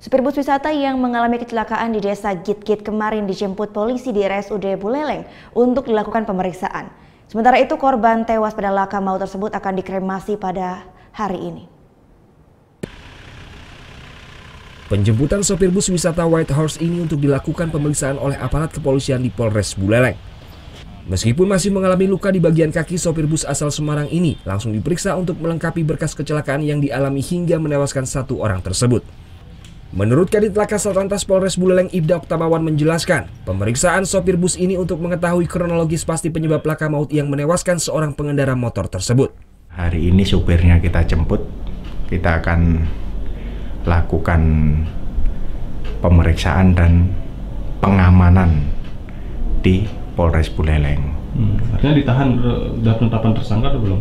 Supir bus wisata yang mengalami kecelakaan di Desa Git-Git kemarin dijemput polisi di RSUD Buleleng untuk dilakukan pemeriksaan. Sementara itu korban tewas pada laka maut tersebut akan dikremasi pada hari ini. Penjemputan sopir bus wisata White Horse ini untuk dilakukan pemeriksaan oleh aparat kepolisian di Polres Buleleng. Meskipun masih mengalami luka di bagian kaki, sopir bus asal Semarang ini langsung diperiksa untuk melengkapi berkas kecelakaan yang dialami hingga menewaskan satu orang tersebut. Menurut Kadit Laka Satlantas Polres Buleleng Ibda Oktamawan menjelaskan, pemeriksaan sopir bus ini untuk mengetahui kronologis pasti penyebab laka maut yang menewaskan seorang pengendara motor tersebut. Hari ini supirnya kita jemput, kita akan lakukan pemeriksaan dan pengamanan di Polres Buleleng. Artinya ditahan, udah penetapan tersangka atau belum?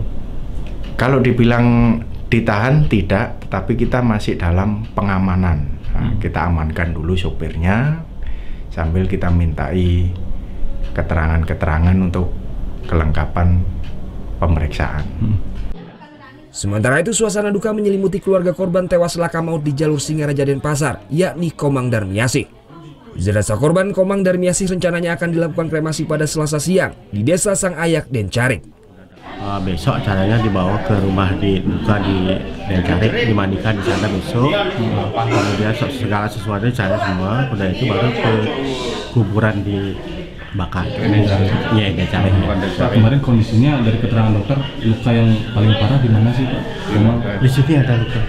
Kalau dibilang ditahan tidak, tapi kita masih dalam pengamanan. Nah, kita amankan dulu sopirnya sambil kita mintai keterangan-keterangan untuk kelengkapan pemeriksaan. Sementara itu suasana duka menyelimuti keluarga korban tewas laka maut di jalur Singaraja Denpasar, yakni Komang Darmiasih. Jenazah korban Komang Darmiasih rencananya akan dilakukan kremasi pada Selasa siang di Desa Sang Ayak, Dencarik. Besok acaranya dibawa ke rumah duka di Dencarik, dimandikan di sana besok. Kemudian segala sesuatu saya semua, udah itu baru ke kuburan di Bakar. Iya, Dencarik. Kemarin kondisinya dari keterangan dokter, luka yang paling parah di mana sih, Pak? Di sini ada luka.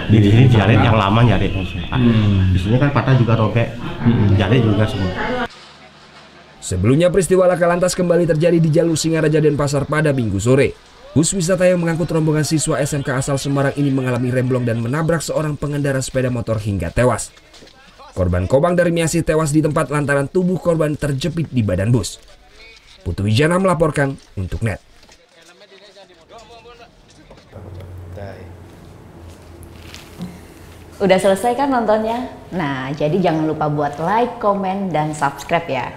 Di sini jarit yang lama jarit. Di sini kan patah juga robek, jarit juga semua. Sebelumnya peristiwa laka lantas kembali terjadi di jalur Singaraja Denpasar pada Minggu sore. Bus wisata yang mengangkut rombongan siswa SMK asal Semarang ini mengalami remblong dan menabrak seorang pengendara sepeda motor hingga tewas. Korban Komang Darmiasih tewas di tempat lantaran tubuh korban terjepit di badan bus. Putu Wijana melaporkan untuk NET. Udah selesai kan nontonnya? Nah, jadi jangan lupa buat like, komen, dan subscribe ya.